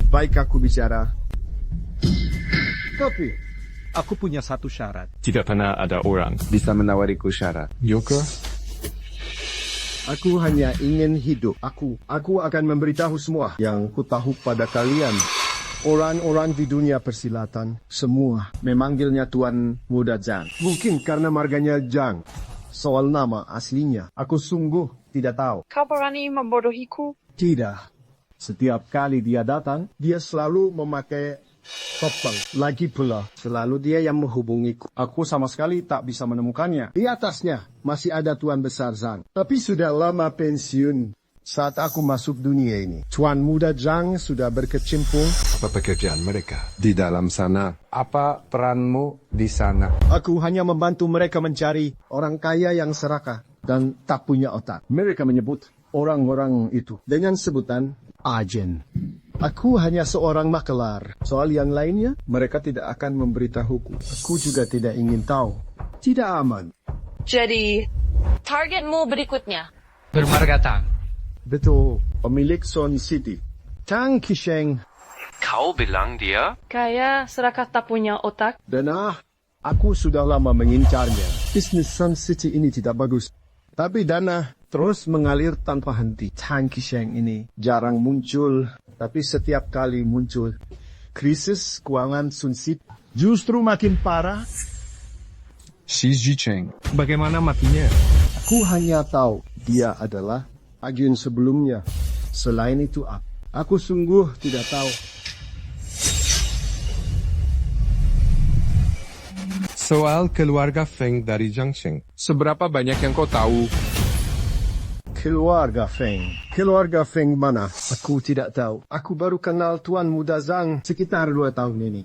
baik aku bicara. Tapi, Aku punya satu syarat. Tidak pernah ada orang bisa menawariku syarat. Joker. Aku hanya ingin hidup. Aku akan memberitahu semua yang ku tahu pada kalian. Orang-orang di dunia persilatan, semua memanggilnya Tuan Muda Zhang. Mungkin karena marganya Zhang. Soal nama aslinya, aku sungguh tidak tahu. Kau berani membodohiku? Tidak. Setiap kali dia datang, dia selalu memakai topeng. Lagi pula, selalu dia yang menghubungiku. Aku sama sekali tak bisa menemukannya. Di atasnya, masih ada Tuan Besar Zhang. Tapi sudah lama pensiun saat aku masuk dunia ini. Tuan Muda Zhang sudah berkecimpung. Apa pekerjaan mereka di dalam sana? Apa peranmu di sana? Aku hanya membantu mereka mencari orang kaya yang serakah dan tak punya otak. Mereka menyebut orang-orang itu dengan sebutan agen. Aku hanya seorang makelar. Soal yang lainnya, mereka tidak akan memberitahuku. Aku juga tidak ingin tahu. Tidak aman. Jadi, targetmu berikutnya? Bermarga Tang. Betul, pemilik Sun City. Tang Qisheng. Kau bilang dia? Kaya serakah tak punya otak? Dan aku sudah lama mengincarnya. Bisnis Sun City ini tidak bagus. Tapi dana terus mengalir tanpa henti. Tang Qisheng ini jarang muncul. Tapi setiap kali muncul, krisis keuangan Sun City justru makin parah. Xi Jicheng. Bagaimana matinya? Aku hanya tahu dia adalah agen sebelumnya. Selain itu, aku sungguh tidak tahu. Soal keluarga Feng dari Jiangsheng. Seberapa banyak yang kau tahu? Keluarga Feng. Keluarga Feng mana? Aku tidak tahu. Aku baru kenal Tuan Muda Zhang sekitar 2 tahun ini.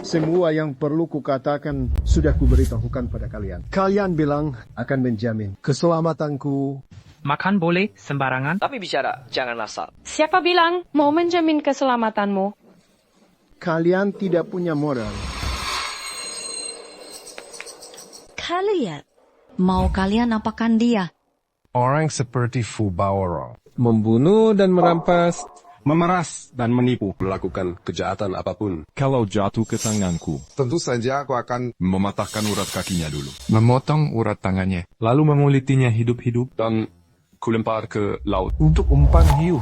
Semua yang perlu kukatakan sudah kuberitahukan pada kalian. Kalian bilang akan menjamin keselamatanku. Makan boleh sembarangan? Tapi bicara, jangan asal. Siapa bilang mau menjamin keselamatanmu? Kalian tidak punya moral. Kalian? Mau kalian apakan dia? Orang seperti Fu Baoro. Membunuh dan merampas. Memeras dan menipu. Melakukan kejahatan apapun. Kalau jatuh ke tanganku, Tentu saja aku akan mematahkan urat kakinya dulu. memotong urat tangannya. Lalu mengulitinya hidup-hidup Dan kulempar ke laut. Untuk umpan hiu.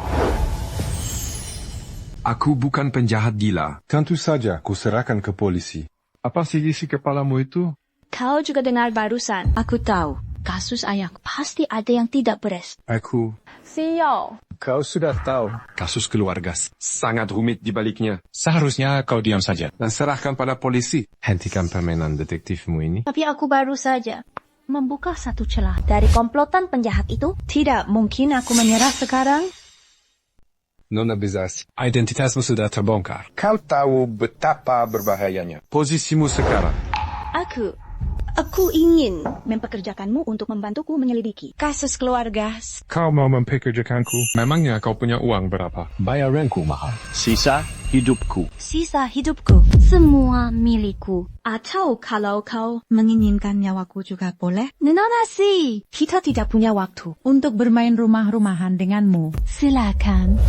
Aku bukan penjahat gila. Tentu saja kuserahkan ke polisi. Apa sih isi kepalamu itu? Kau juga dengar barusan. Aku tahu, kasus ayahku pasti ada yang tidak beres. Aku Sial. Kau sudah tahu. Kasus keluarga sangat rumit di baliknya. Seharusnya kau diam saja. dan serahkan pada polisi. Hentikan permainan detektifmu ini. Tapi aku baru saja membuka satu celah dari komplotan penjahat itu. Tidak mungkin aku menyerah sekarang. Nona Bizas, identitasmu sudah terbongkar. Kau tahu betapa berbahayanya posisimu sekarang. Aku ingin mempekerjakanmu untuk membantuku menyelidiki kasus keluarga. Kau mau mempekerjakanku? Memangnya kau punya uang berapa? Bayaranku mahal. Sisa hidupku. Sisa hidupku, semua milikku. Atau kalau kau menginginkan nyawaku juga boleh. Nona sih, kita tidak punya waktu untuk bermain rumah-rumahan denganmu. Silakan.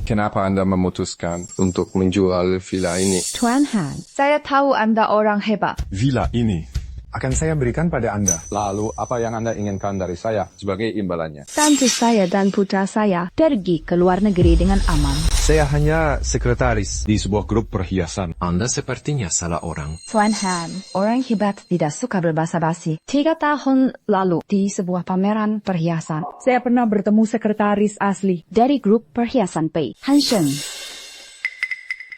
Kenapa Anda memutuskan untuk menjual villa ini? Tuan Han, Saya tahu Anda orang hebat. Villa ini Akan saya berikan pada Anda. Lalu, apa yang Anda inginkan dari saya sebagai imbalannya? Tante saya dan putra saya pergi ke luar negeri dengan aman. Saya hanya sekretaris di sebuah grup perhiasan. Anda sepertinya salah orang. Tuan Han, orang hebat tidak suka berbasa-basi. 3 tahun lalu di sebuah pameran perhiasan, saya pernah bertemu sekretaris asli dari grup perhiasan Pei, Han Sheng.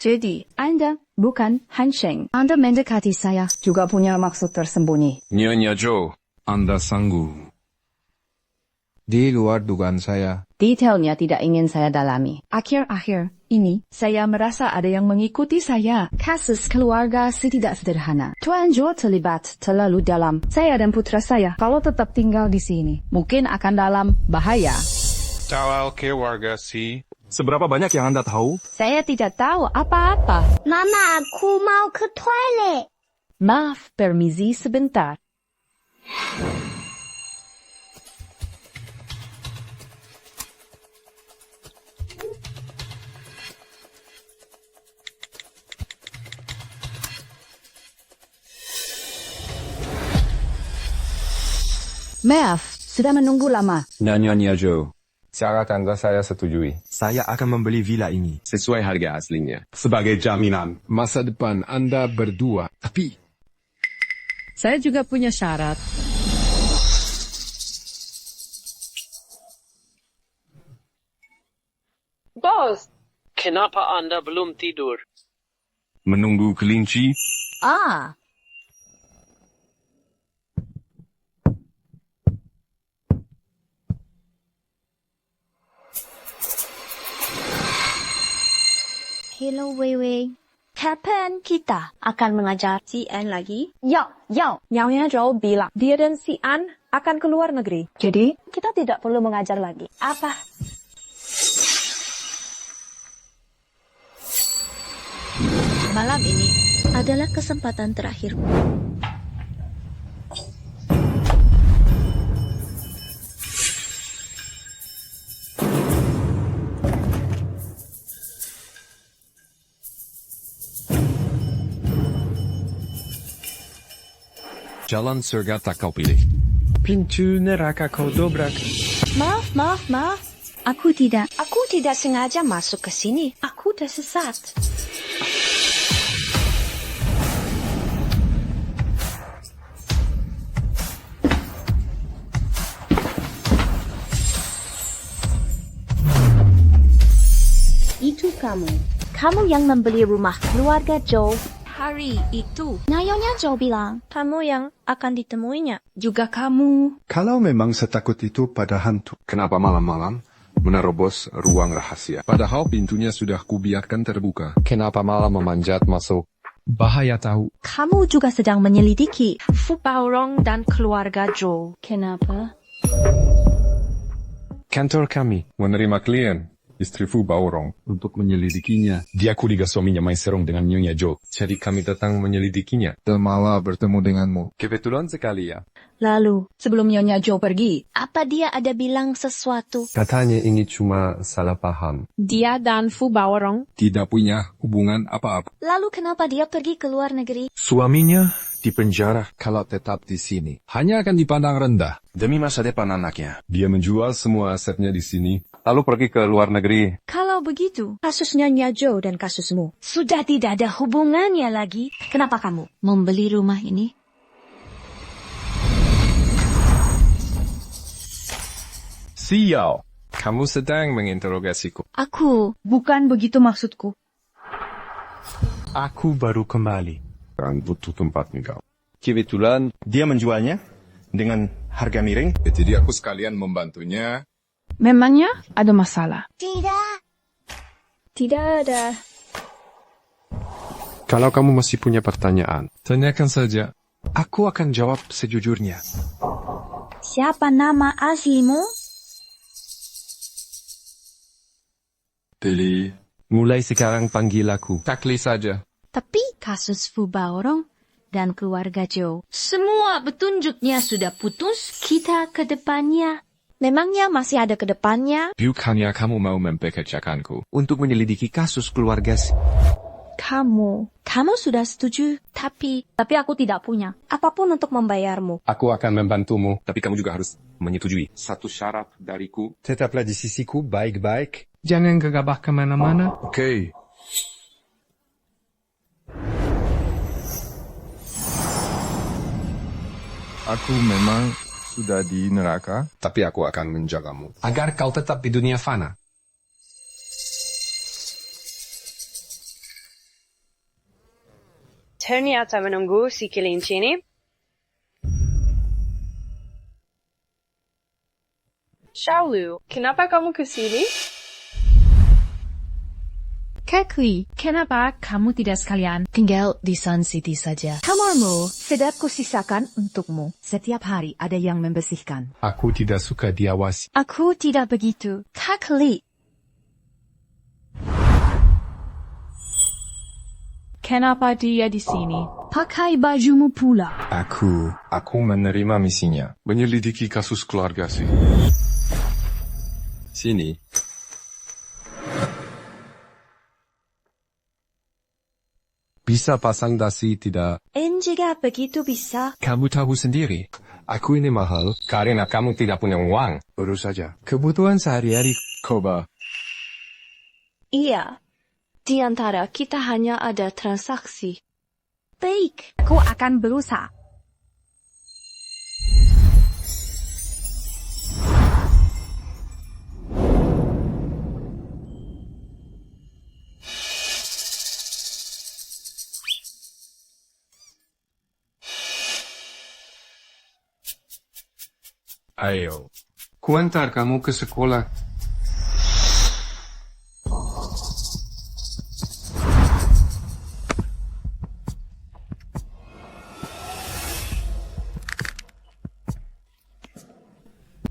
Jadi, Anda bukan Han Sheng. Anda mendekati saya juga punya maksud tersembunyi. Nyonya Joe, Anda sanggup. Di luar dugaan saya. Detailnya tidak ingin saya dalami. Akhir-akhir ini, saya merasa ada yang mengikuti saya. Kasus keluarga tidak sederhana. Tuan Joe terlibat terlalu dalam. Saya dan putra saya, kalau tetap tinggal di sini, mungkin akan dalam bahaya. Tawal keluarga si. Seberapa banyak yang Anda tahu? Saya tidak tahu apa-apa. Mama, aku mau ke toilet. Maaf, permisi sebentar. Maaf, sudah menunggu lama. Nyonya Joe, Syarat Anda saya setujui. saya akan membeli villa ini sesuai harga aslinya. Sebagai jaminan masa depan Anda berdua. Tapi Saya juga punya syarat. Bos, kenapa Anda belum tidur? menunggu kelinci, Ah, Hello, Weiwei. Kapan kita akan mengajar si An lagi? Nyonya Joe bilang dia dan si An akan ke luar negeri. Jadi, Kita tidak perlu mengajar lagi. Apa? Malam ini adalah kesempatan terakhirku. jalan surga tak kau pilih. Pintu neraka kau dobrak. Maaf. Aku tidak sengaja masuk ke sini. Aku tersesat. Itu kamu. Kamu yang membeli rumah keluarga Joe hari itu. Nyonya Joe bilang, kamu yang akan ditemuinya. juga kamu. Kalau memang setakut itu pada hantu, Kenapa malam-malam menerobos ruang rahasia? Padahal pintunya sudah kubiarkan terbuka. Kenapa malah memanjat masuk? Bahaya tahu. Kamu juga sedang menyelidiki Fu Baorong dan keluarga Joe. Kenapa? Kantor kami menerima klien, istri Fu Baorong. Untuk menyelidikinya, dia kuliah suaminya main serong dengan Nyonya Joe. Jadi kami datang menyelidikinya. Dan malah bertemu denganmu. Kebetulan sekali ya. Lalu, Sebelum Nyonya Joe pergi, apa dia ada bilang sesuatu? Katanya ini cuma salah paham. Dia dan Fu Baorong Tidak punya hubungan apa-apa. Lalu kenapa dia pergi ke luar negeri? Suaminya dipenjara. Kalau tetap di sini, Hanya akan dipandang rendah. demi masa depan anaknya. Dia menjual semua asetnya di sini. Lalu pergi ke luar negeri. Kalau begitu, kasus Nyonya Joe dan kasusmu sudah tidak ada hubungannya lagi. Kenapa kamu membeli rumah ini? Sial. Kamu sedang menginterogasiku. Aku bukan begitu maksudku. Aku baru kembali. Kan butuh tempat tinggal. kebetulan dia menjualnya dengan harga miring. Jadi aku sekalian membantunya. memangnya ada masalah. tidak ada. Kalau kamu masih punya pertanyaan, Tanyakan saja. aku akan jawab sejujurnya. Siapa nama aslimu? Teli. Mulai sekarang panggil aku. Takli saja. Tapi kasus Fu Baorong dan keluarga Joe, semua petunjuknya sudah putus. Kita ke depannya. Memangnya masih ada ke depannya? Bukannya kamu mau mempekerjakanku untuk menyelidiki kasus keluarga Kamu sudah setuju, tapi aku tidak punya apapun untuk membayarmu. Aku akan membantumu. Tapi kamu juga harus menyetujui. Satu syarat dariku. Tetaplah di sisiku baik-baik. Jangan gegabah kemana-mana. Oke. Aku memang sudah di neraka. Tapi aku akan menjagamu. Agar kau tetap di dunia fana. Ternyata menunggu si kelinci ini. Xiaolu, kenapa kamu ke sini? Kekli, kenapa kamu tidak sekalian tinggal di Sun City saja? Kamarmu sedap kusisakan untukmu. Setiap hari ada yang membersihkan. Aku tidak suka diawasi. Aku tidak begitu. Kekli. Kenapa dia di sini? Pakai bajumu pula. Aku menerima misinya. Menyelidiki kasus keluarga sih. Sini. Bisa pasang dasi tidak? Jika begitu bisa. Kamu tahu sendiri. Aku ini mahal karena kamu tidak punya uang. Urus saja. Kebutuhan sehari-hari. Koba. Iya. Di antara kita hanya ada transaksi. Baik, aku akan berusaha. Ayo, kuantar kamu ke sekolah.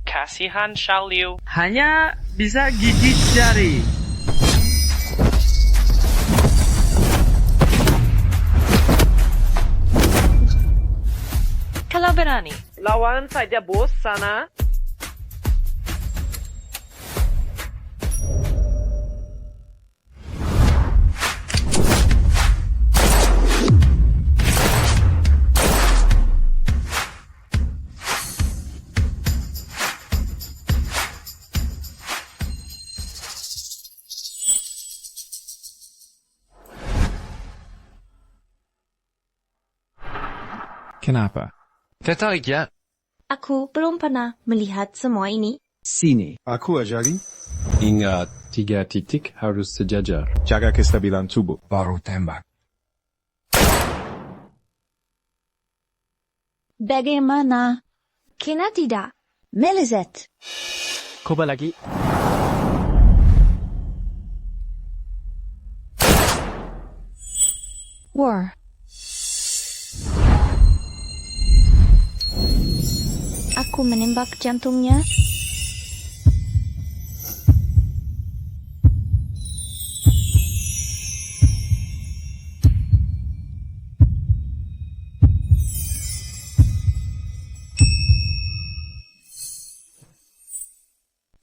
Kasihan Xiaoliu. Hanya bisa gigit jari. Kalau berani. Lawan saja bos sana. Kenapa? Tertarik ya? Aku belum pernah melihat semua ini. Sini. Aku ajari. Ingat, 3 titik harus sejajar. Jaga kestabilan tubuh. Baru tembak. Bagaimana? Kena tidak. Melezat. Koba lagi. War. Aku menembak jantungnya.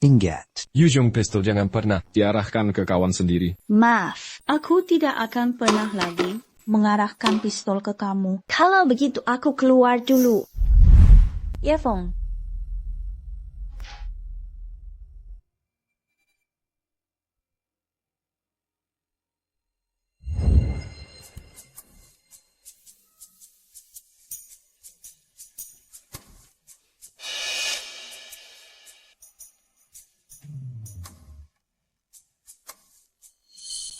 Ingat. Ujung pistol jangan pernah diarahkan ke kawan sendiri. Maaf, aku tidak akan pernah lagi mengarahkan pistol ke kamu. Kalau begitu aku keluar dulu. Ya, Fong.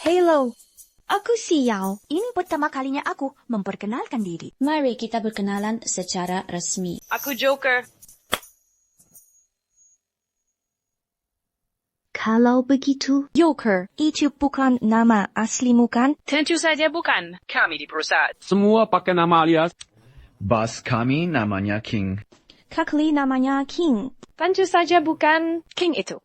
Hello. Aku Xiao. Ini pertama kalinya aku memperkenalkan diri. Mari kita berkenalan secara resmi. Aku Joker. Kalau begitu, Joker, itu bukan nama aslimu kan? Tentu saja bukan. Kami di perusahaan. Semua pakai nama alias. Bos kami namanya King. Kekli namanya King. Tentu saja bukan King itu.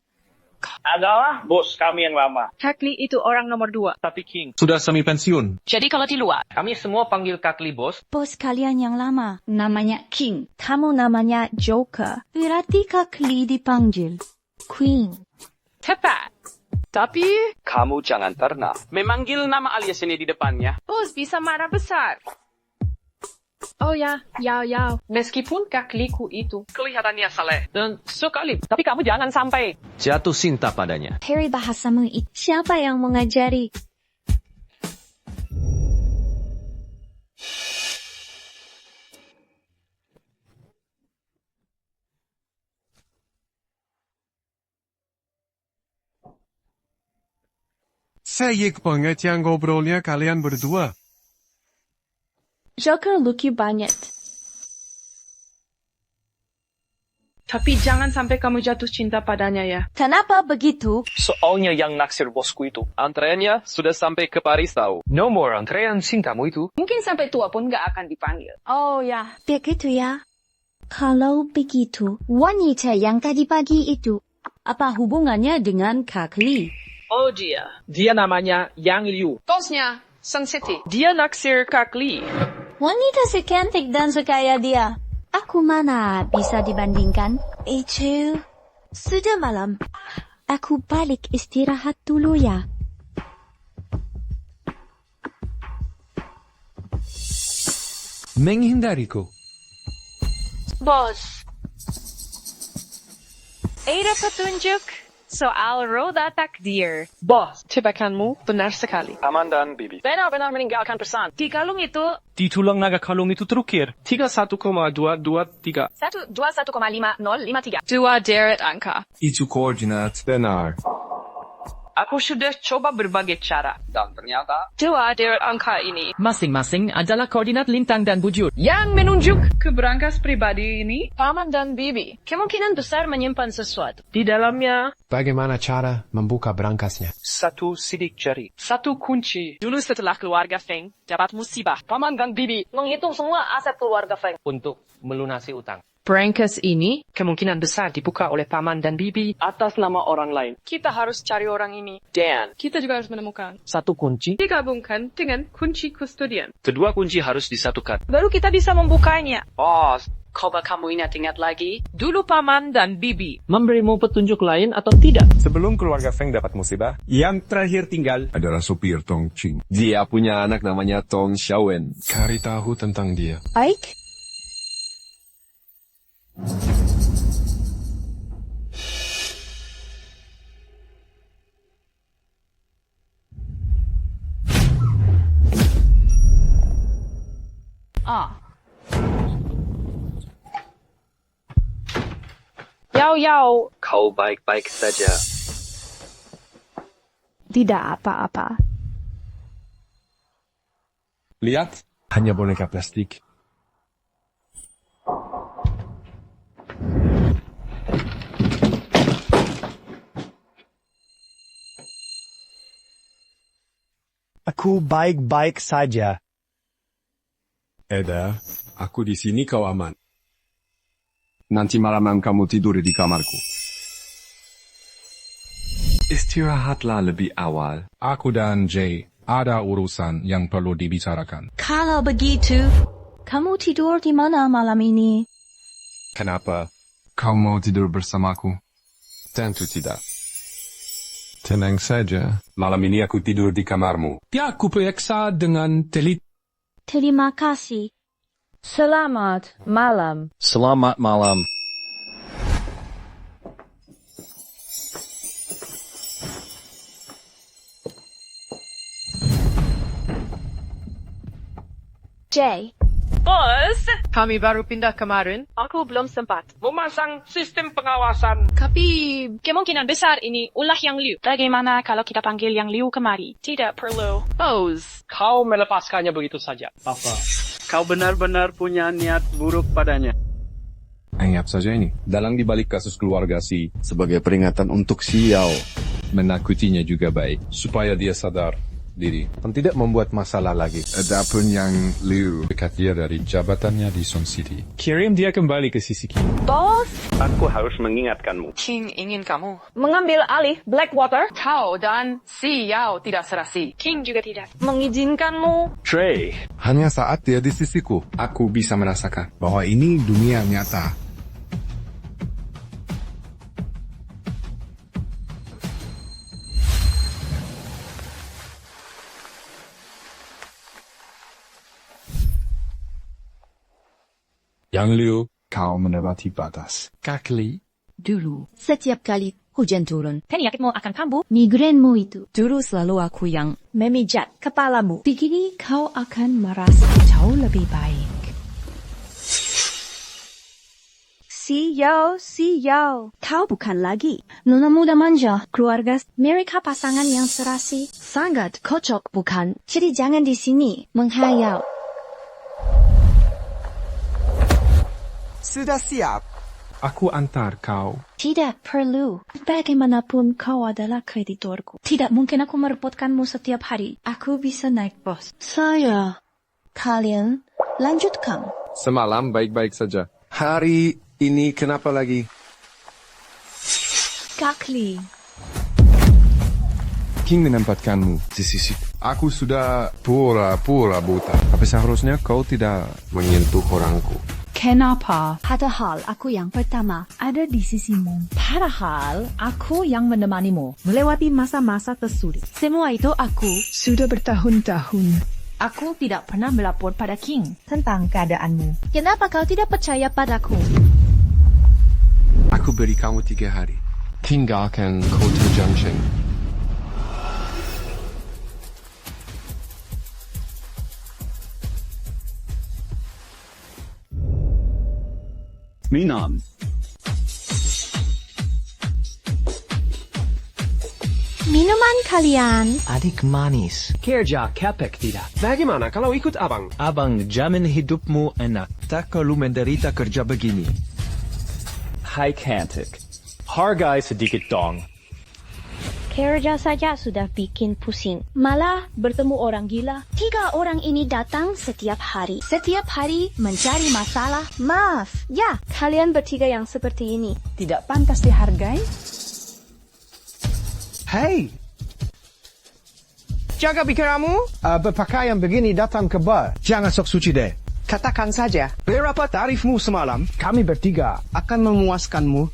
Adalah bos kami yang lama. Kekli itu orang nomor 2. Tapi King. Sudah semi pensiun. Jadi kalau di luar, Kami semua panggil Kakli bos. Bos kalian yang lama. Namanya King. Kamu namanya Joker. Berarti Kekli dipanggil Queen. tepat. Tapi, Kamu jangan pernah memanggil nama alias ini di depannya. bos bisa marah besar. Oh ya, Yao. Meskipun kakliku itu Kelihatannya saleh dan sekali. Tapi kamu jangan sampai Jatuh cinta padanya. Harry bahasamu itu. Siapa yang mengajari? Sayik banget yang ngobrolnya kalian berdua. Joker lucu banget. Tapi jangan sampai kamu jatuh cinta padanya ya. Kenapa begitu? Soalnya yang naksir bosku itu. Antreannya sudah sampai ke Paris tahu. No more antrean cintamu itu. Mungkin sampai tua pun gak akan dipanggil. Oh ya, begitu ya. Kalau begitu, wanita yang tadi pagi itu, apa hubungannya dengan Kak Li? Oh dia namanya Yang Liu. Bosnya, Sun City. Dia naksir Kak Li. Wanita secantik dan sekaya dia. Aku mana bisa dibandingkan? Itu sudah malam. Aku balik istirahat dulu ya. Menghindariku. Bos. Ada petunjuk soal roda takdir. Bos, tebakanmu benar sekali. Paman dan Bibi. Benar-benar meninggalkan pesan. Di kalung itu, Di tulang naga kalung itu terukir 31,223. 121,5053. 2 deret angka. Itu koordinat. Benar. Aku sudah coba berbagai cara. Dan ternyata 2 deret angka ini masing-masing adalah koordinat lintang dan bujur. yang menunjuk ke berangkas pribadi ini, Paman dan Bibi kemungkinan besar menyimpan sesuatu. Di dalamnya Bagaimana cara membuka berangkasnya? satu sidik jari. Satu kunci. Dulu setelah keluarga Feng dapat musibah, Paman dan Bibi Menghitung semua aset keluarga Feng. untuk melunasi utang. Berangkas ini kemungkinan besar dibuka oleh Paman dan Bibi atas nama orang lain. Kita harus cari orang ini. Dan Kita juga harus menemukan. satu kunci, Digabungkan dengan kunci kustodian. kedua kunci harus disatukan. Baru kita bisa membukanya. Bos, Coba kamu ingat-ingat lagi. Dulu Paman dan Bibi memberimu petunjuk lain atau tidak? Sebelum keluarga Feng dapat musibah, Yang terakhir tinggal Adalah sopir Tong Ching. Dia punya anak namanya Tong Xiaowen. Cari tahu tentang dia. Baik. Yao. Kau baik-baik saja. Tidak apa-apa. Lihat, hanya boneka plastik. Aku baik-baik saja. Eda, aku di sini kau aman. Nanti malam kamu tidur di kamarku. Istirahatlah lebih awal. aku dan Jay ada urusan yang perlu dibicarakan. Kalau begitu, kamu tidur di mana malam ini? Kenapa? Kau mau tidur bersamaku? Tentu tidak. Tenang saja. Malam ini aku tidur di kamarmu. Dia aku periksa dengan telit. Terima kasih. Selamat malam. Selamat malam. Jay, Bos, kami baru pindah kemarin. Aku belum sempat memasang sistem pengawasan. Tapi kemungkinan besar ini ulah Yang Liu. Bagaimana kalau kita panggil Yang Liu kemari? Tidak perlu. Bos, kau melepaskannya begitu saja. Apa? Kau benar-benar punya niat buruk padanya. Anggap saja ini. Dalang dibalik kasus keluarga si, Sebagai peringatan untuk Xiao. menakutinya juga baik. Supaya dia sadar diri. Dan tidak membuat masalah lagi. Adapun Yang Liu. Dekat dia dari jabatannya di Sun City. Kirim dia kembali ke sisi kiri. Bos, Aku harus mengingatkanmu. King ingin kamu mengambil alih Blackwater. Kau dan si Yao tidak serasi. King juga tidak mengizinkanmu. Trey. Hanya saat dia di sisiku, aku bisa merasakan Bahwa ini dunia nyata. Yang Liu. Kau mendapati batas. Kak Li. Dulu, setiap kali hujan turun, penyakitmu akan kambuh. migrenmu itu. Dulu selalu aku yang memijat kepalamu. Begini kau akan merasa jauh lebih baik. Si Yao. Kau bukan lagi nona muda manja. Keluarga mereka pasangan yang serasi. Sangat kocok bukan? Jadi jangan di sini menghayal. Sudah siap. Aku antar kau. Tidak perlu. Bagaimanapun kau adalah kreditorku. Tidak mungkin aku merepotkanmu setiap hari. Aku bisa naik bus. Kalian lanjutkan. Semalam baik-baik saja. Hari ini kenapa lagi? Kakli. King menempatkanmu di sisi. Aku sudah pura-pura buta. Tapi seharusnya kau tidak menyentuh orangku. Kenapa? Padahal aku yang pertama ada di sisimu. Padahal aku yang menemanimu melewati masa-masa tersulit. Semua itu aku. Sudah bertahun-tahun. Aku tidak pernah melapor pada King tentang keadaanmu. Kenapa kau tidak percaya padaku? Aku beri kamu 3 hari. Tinggalkan Kota Junction. Minam. Minuman kalian. Adik manis. Kerja capek tidak. Bagaimana kalau ikut abang? Abang jamin hidupmu enak. Tak perlu menderita kerja begini. Hai cantik. Hargai sedikit dong. Kerja saja sudah bikin pusing. Malah bertemu orang gila. 3 orang ini datang setiap hari. Setiap hari mencari masalah. Maaf. Ya, kalian bertiga yang seperti ini. Tidak pantas dihargai? Hei, Jaga pikiranmu. berpakaian begini datang ke bar. Jangan sok suci deh. Katakan saja, berapa tarifmu semalam? Kami bertiga akan memuaskanmu.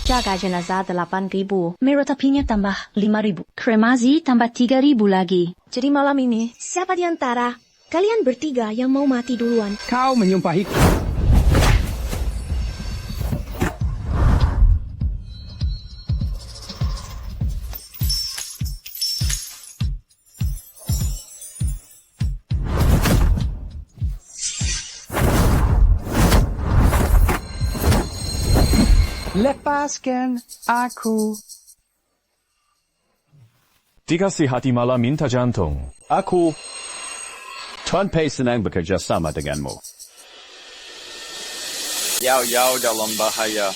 Jaga jenazah 8.000. Merotapinya tambah 5.000. Kremazi tambah 3.000 lagi. Jadi malam ini, siapa di antara kalian bertiga yang mau mati duluan? Kau menyumpahiku. Lepaskan aku. Dikasih hati malah minta jantung. Aku tanpa senang bekerja sama denganmu. Yao dalam bahaya.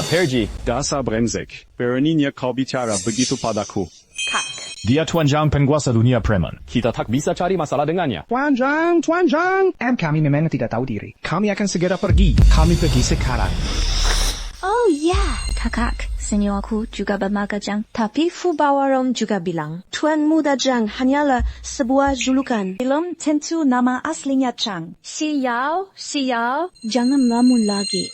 Pergi, dasar brengsek. Beraninya kau bicara begitu padaku. Kak. Dia tuanjang penguasa dunia preman. Kita tak bisa cari masalah dengannya. Tuanjang. Kami memang tidak tahu diri. Kami akan segera pergi. Kami pergi sekarang. Oh ya, kakak. Seniorku juga bermaga Jang. Tapi Fubawarom juga bilang, Tuan Muda Jang hanyalah sebuah julukan. Belum tentu nama aslinya Chang. Sial, jangan lamun lagi.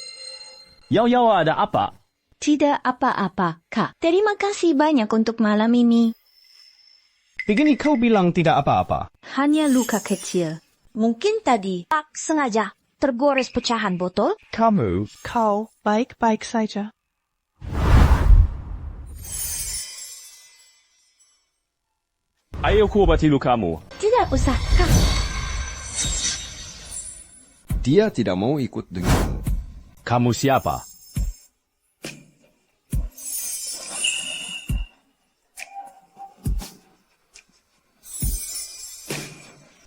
Yao ada apa? Tidak apa-apa, Kak. Terima kasih banyak untuk malam ini. Begini kau bilang tidak apa-apa. Hanya luka kecil. Mungkin tadi tak sengaja tergores pecahan botol. Kau baik-baik saja. Ayo ku obati lukamu. Tidak usah, Kak. Dia tidak mau ikut denganmu. Kamu siapa?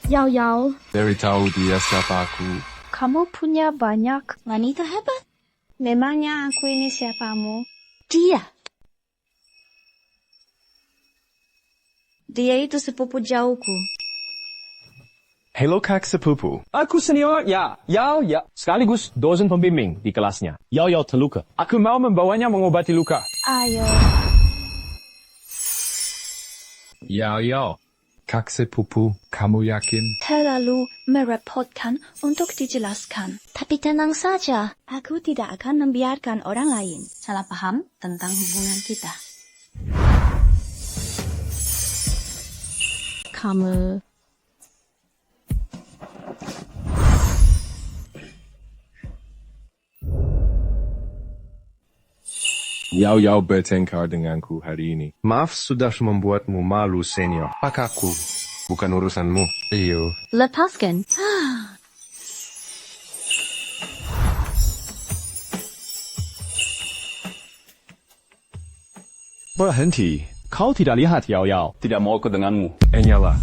Yao. Beritahu dia siapa aku. Kamu punya banyak wanita hebat. Memangnya aku ini siapamu? Dia itu sepupu jauhku. Hello kak sepupu. Aku senior, ya. Sekaligus dosen pembimbing di kelasnya. Yao terluka. Aku mau membawanya mengobati luka. Ayo. Yao. Kak sepupu, kamu yakin? Terlalu merepotkan untuk dijelaskan. Tapi tenang saja, aku tidak akan membiarkan orang lain salah paham tentang hubungan kita. Kamu... Yao bertengkar denganku hari ini. Maaf sudah membuatmu malu, senior. Pakakku, bukan urusanmu. Iyo. Lepaskan. Berhenti. Kau tidak lihat Yao Yao tidak mau ikut denganmu. Enyala.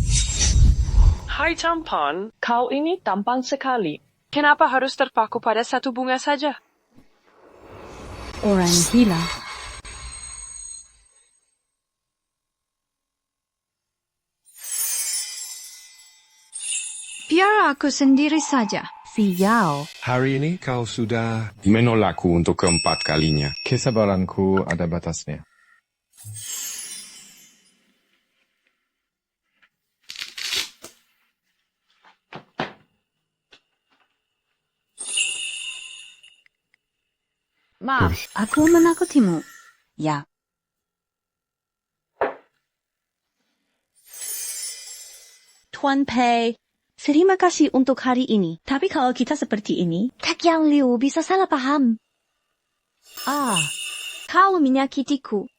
Hai tampan, kau ini tampan sekali. Kenapa harus terpaku pada satu bunga saja? Orang gila. Biar aku sendiri saja. Si Yao. Hari ini kau sudah menolakku untuk keempat kalinya. Kesabaranku ada batasnya. Maaf, aku menakutimu. Ya. Tuan Pei, terima kasih untuk hari ini. Tapi kalau kita seperti ini, Kak Yang Liu bisa salah paham. Kau menyakitiku.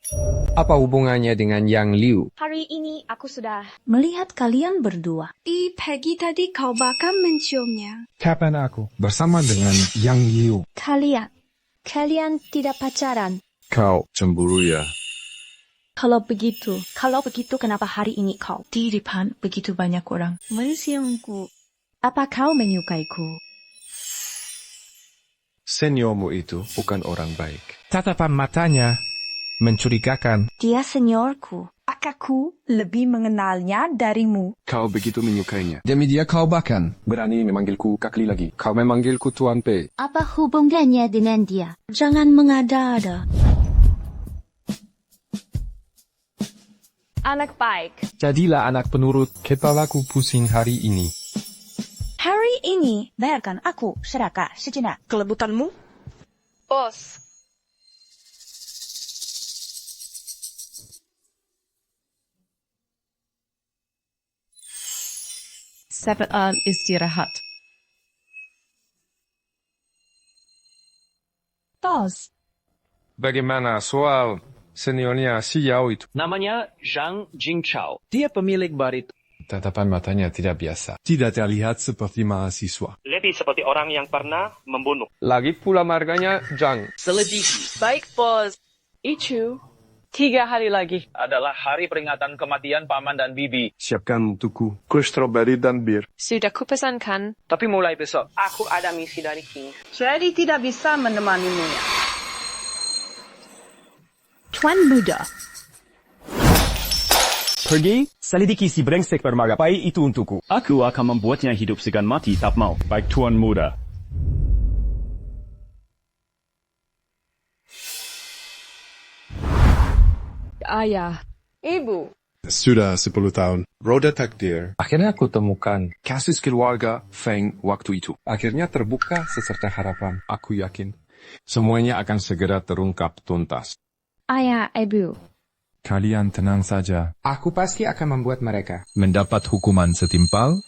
Apa hubungannya dengan Yang Liu? Hari ini aku sudah melihat kalian berdua. Di pagi tadi kau bahkan menciumnya. Kapan aku bersama dengan Yang Liu? Kalian tidak pacaran. Kau cemburu ya? Kalau begitu kenapa hari ini kau di depan begitu banyak orang menciumku? Apa kau menyukaiku? Seniormu itu bukan orang baik. Tatapan matanya mencurigakan. Dia seniorku. Aku lebih mengenalnya darimu. Kau begitu menyukainya. Demi dia kau bahkan berani memanggilku Kakli lagi. Kau memanggilku Tuan Pei. Apa hubungannya dengan dia? Jangan mengada-ada. Anak baik. Jadilah anak penurut. Kepalaku pusing hari ini. Hari ini, biarkan aku serakah sejenak. Kelebutanmu? Bos. Saat istirahat. Bos. Bagaimana soal seniornya si Yao itu? Namanya Zhang Jingchao. Dia pemilik bar itu. Tatapan matanya tidak biasa. Tidak terlihat seperti mahasiswa. Lebih seperti orang yang pernah membunuh. Lagi pula marganya Zhang. Selidiki. Baik, bos. Itu 3 hari lagi. Adalah hari peringatan kematian paman dan bibi. Siapkan untukku kue stroberi dan bir. Sudah kupesankan. Tapi mulai besok. Aku ada misi dari King. Jadi tidak bisa menemanimu ya. Tuan muda. Pergi, selidiki si brengsek bermagapai itu untukku. Aku akan membuatnya hidup segan mati tak mau. Baik Tuan Muda. Ayah. Ibu. Sudah 10 tahun. Roda takdir. Akhirnya aku temukan kasus keluarga Feng waktu itu. Akhirnya terbuka seserta harapan. Aku yakin semuanya akan segera terungkap tuntas. Ayah, ibu. Kalian tenang saja. Aku pasti akan membuat mereka Mendapat hukuman setimpal.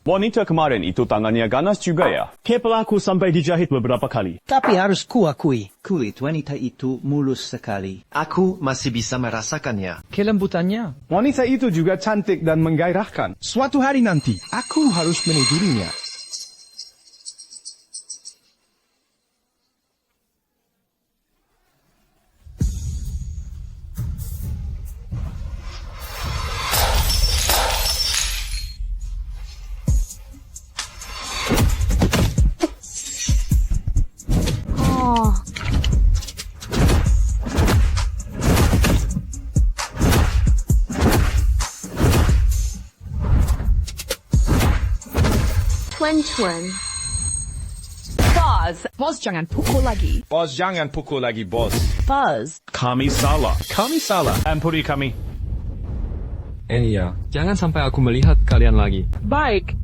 Wanita kemarin itu tangannya ganas juga ya. Kepalaku sampai dijahit beberapa kali. Tapi harus kuakui, kulit wanita itu mulus sekali. Aku masih bisa merasakannya. Kelembutannya. Wanita itu juga cantik dan menggairahkan. Suatu hari nanti, aku harus menidurinya. Tuan. Bos jangan pukul lagi. Bos jangan pukul lagi, bos. Buzz. Kami salah. Ampuni kami. Enya, jangan sampai aku melihat kalian lagi. Baik.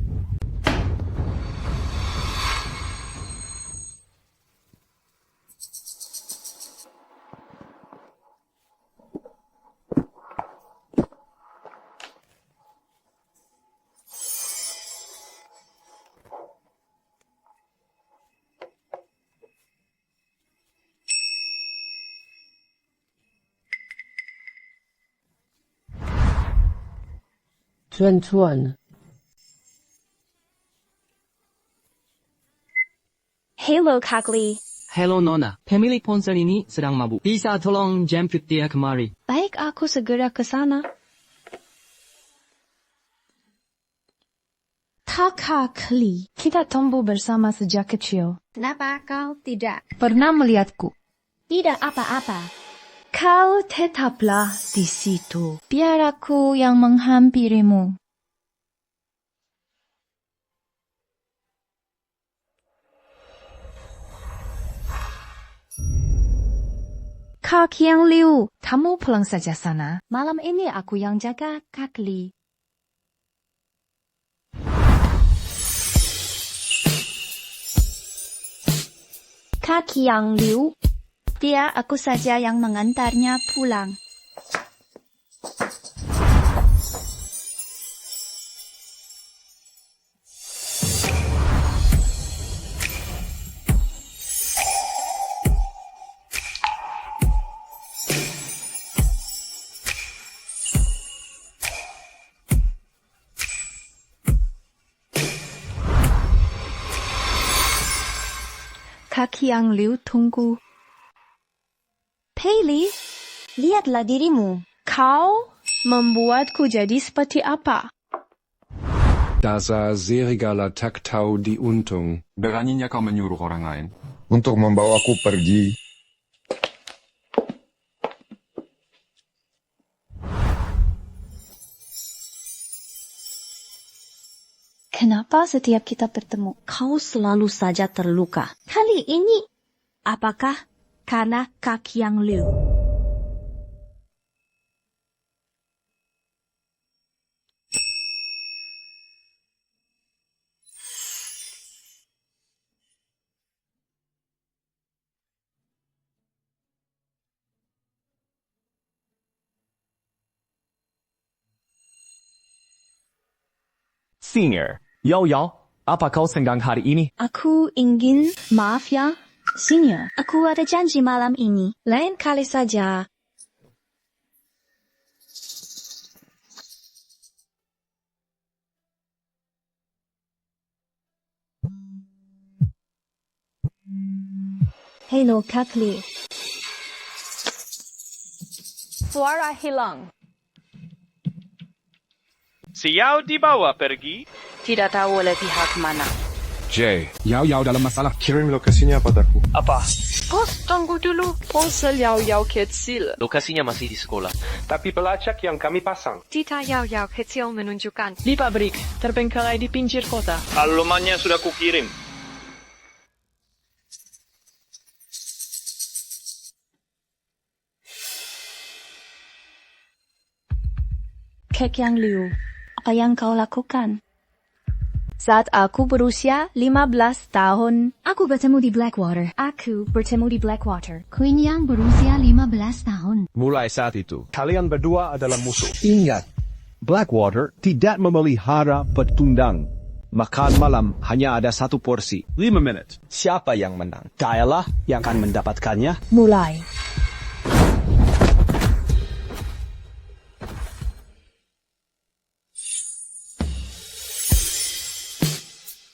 Tuan. Hello, Kakli. Hello Nona, pemilik ponsel ini sedang mabuk. Bisa tolong jemput dia kemari? Baik, aku segera ke sana. Kakak Kli, kita tumbuh bersama sejak kecil. Kenapa kau tidak? Pernah melihatku. Tidak apa-apa. Kau tetaplah di situ. Biar aku yang menghampirimu. Kak Yang Liu, kamu pulang saja sana. Malam ini aku yang jaga Kak Li. Kak Yang Liu, dia aku saja yang mengantarnya pulang. Kak Yang Liu, tunggu. Pei Li, lihatlah dirimu. Kau membuatku jadi seperti apa? Dasar serigala tak tahu diuntung. Beraninya kau menyuruh orang lain? Untuk membawaku pergi. Kenapa setiap kita bertemu, kau selalu saja terluka? Kali ini, apakah karena Kak Yang Liu? Senior, Yao Yao, apa kau senggang hari ini? Aku ingin, maaf ya, Senior, aku ada janji malam ini. Lain kali saja. Hello, Kak Li. Suara hilang. Si Yao dibawa pergi? Tidak tahu oleh pihak mana. Jay, Yao Yao dalam masalah. Kirim lokasinya padaku. Apa? Bos, tunggu dulu. Ponsel Yao Yao kecil. Lokasinya masih di sekolah. Tapi pelacak yang kami pasang. Tita Yao Yao kecil menunjukkan di pabrik, terbengkalai di pinggir kota. Alamatnya sudah kukirim. Kak Yang Liu, apa yang kau lakukan? Saat aku berusia 15 tahun, Aku bertemu di Blackwater. Queen yang berusia 15 tahun. Mulai saat itu, kalian berdua adalah musuh. Ingat, Blackwater tidak memelihara petundang. Makan malam hanya ada satu porsi. 5 menit. Siapa yang menang? Dialah yang akan mendapatkannya. Mulai.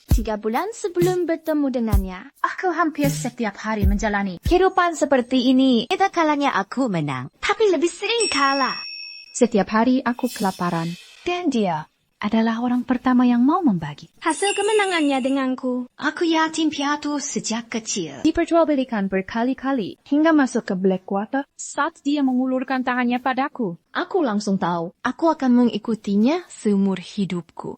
Tiga bulan sebelum bertemu dengannya, Aku hampir setiap hari menjalani kehidupan seperti ini. Ada kalanya aku menang, tapi lebih sering kalah. Setiap hari aku kelaparan. Dan dia adalah orang pertama yang mau membagi. Hasil kemenangannya denganku. Aku yatim piatu sejak kecil. Diperjualbelikan berkali-kali hingga masuk ke Blackwater saat dia mengulurkan tangannya padaku. Aku langsung tahu aku akan mengikutinya seumur hidupku.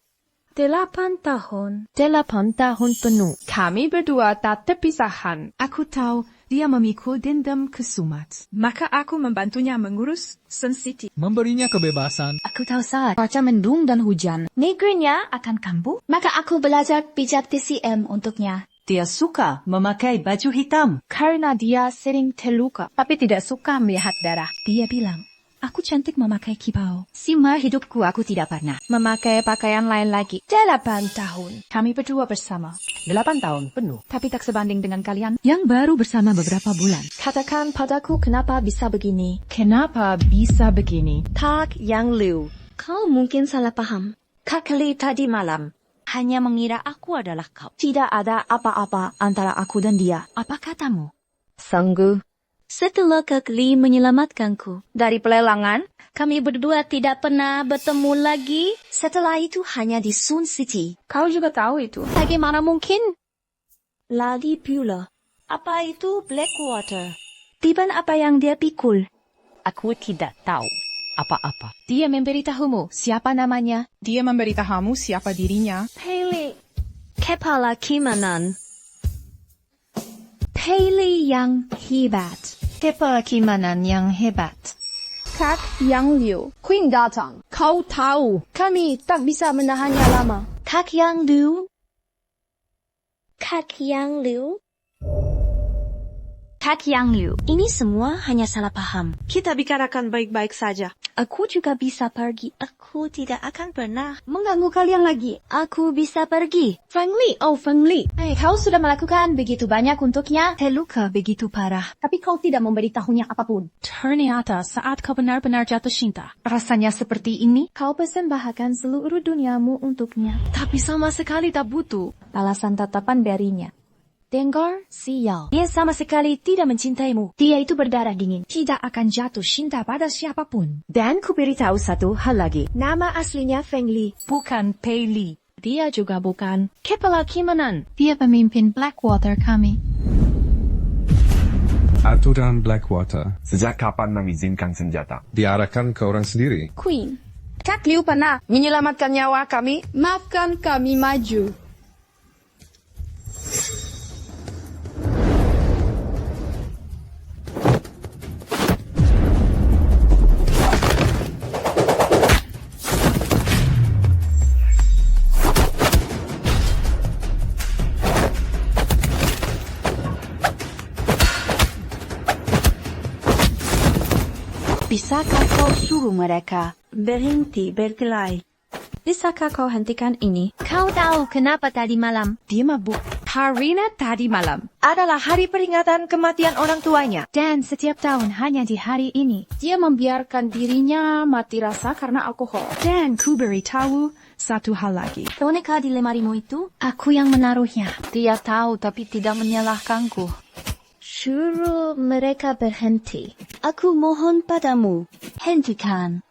8 tahun. 8 tahun penuh. Kami berdua tak terpisahkan. Aku tahu dia memikul dendam ke Sumat. Maka aku membantunya mengurus Sun City. Memberinya kebebasan. Aku tahu saat cuaca mendung dan hujan, Negernya akan kambuh. Maka aku belajar pijat TCM untuknya. Dia suka memakai baju hitam. karena dia sering terluka, tapi tidak suka melihat darah. Dia bilang, aku cantik memakai kibau. Sima hidupku aku tidak pernah memakai pakaian lain lagi. 8 tahun. Kami berdua bersama. 8 tahun penuh. Tapi tak sebanding dengan kalian yang baru bersama beberapa bulan. Katakan padaku kenapa bisa begini. Kenapa bisa begini? Kak Yang Liu, kau mungkin salah paham. Kak Li tadi malam hanya mengira aku adalah kau. Tidak ada apa-apa antara aku dan dia. Apa katamu? Sungguh. Setelah Kak Lee menyelamatkanku dari pelelangan, kami berdua tidak pernah bertemu lagi. Setelah itu hanya di Sun City. Kau juga tahu itu. Bagaimana mungkin? Lagi pula, apa itu Blackwater? Tiban apa yang dia pikul? Aku tidak tahu apa-apa. Dia memberitahumu siapa namanya? Dia memberitahumu siapa dirinya. Pele. Kepala Kimanan. Pele yang hebat. Kepala Kimanan yang hebat. Kak Yang Liu, Queen datang. Kau tahu, kami tak bisa menahannya lama. Kak Yang Liu? Kak Yang Liu? Kak Yang Liu, ini semua hanya salah paham. Kita bicarakan baik-baik saja. Aku juga bisa pergi. Aku tidak akan pernah mengganggu kalian lagi. Aku bisa pergi. Feng Li, oh Feng Li. Kau sudah melakukan begitu banyak untuknya. Terluka begitu parah. Tapi kau tidak memberitahunya apapun. Ternyata saat kau benar-benar jatuh cinta, rasanya seperti ini. Kau persembahkan seluruh duniamu untuknya. Tapi sama sekali tak butuh Balasan tatapan darinya. Dengar, sial. Dia sama sekali tidak mencintaimu. Dia itu berdarah dingin. Tidak akan jatuh cinta pada siapapun. Dan ku beritahu satu hal lagi. Nama aslinya Feng Li. Bukan Pei Li. Dia juga bukan Kepala Kimanan. Dia pemimpin Blackwater kami. Aturan Blackwater Sejak kapan mengizinkan senjata? diarahkan ke orang sendiri. Queen. Kak Liu pernah Menyelamatkan nyawa kami. maafkan kami maju. Bisakah kau suruh mereka berhenti berkelahi? Bisakah kau hentikan ini? Kau tahu kenapa tadi malam Dia mabuk. Karena tadi malam Adalah hari peringatan kematian orang tuanya. dan setiap tahun hanya di hari ini. Dia membiarkan dirinya mati rasa karena alkohol. Dan ku beritahu satu hal lagi. boneka di lemarimu itu? Aku yang menaruhnya. Dia tahu tapi tidak menyalahkanku. Suruh mereka berhenti. Aku mohon padamu, hentikan.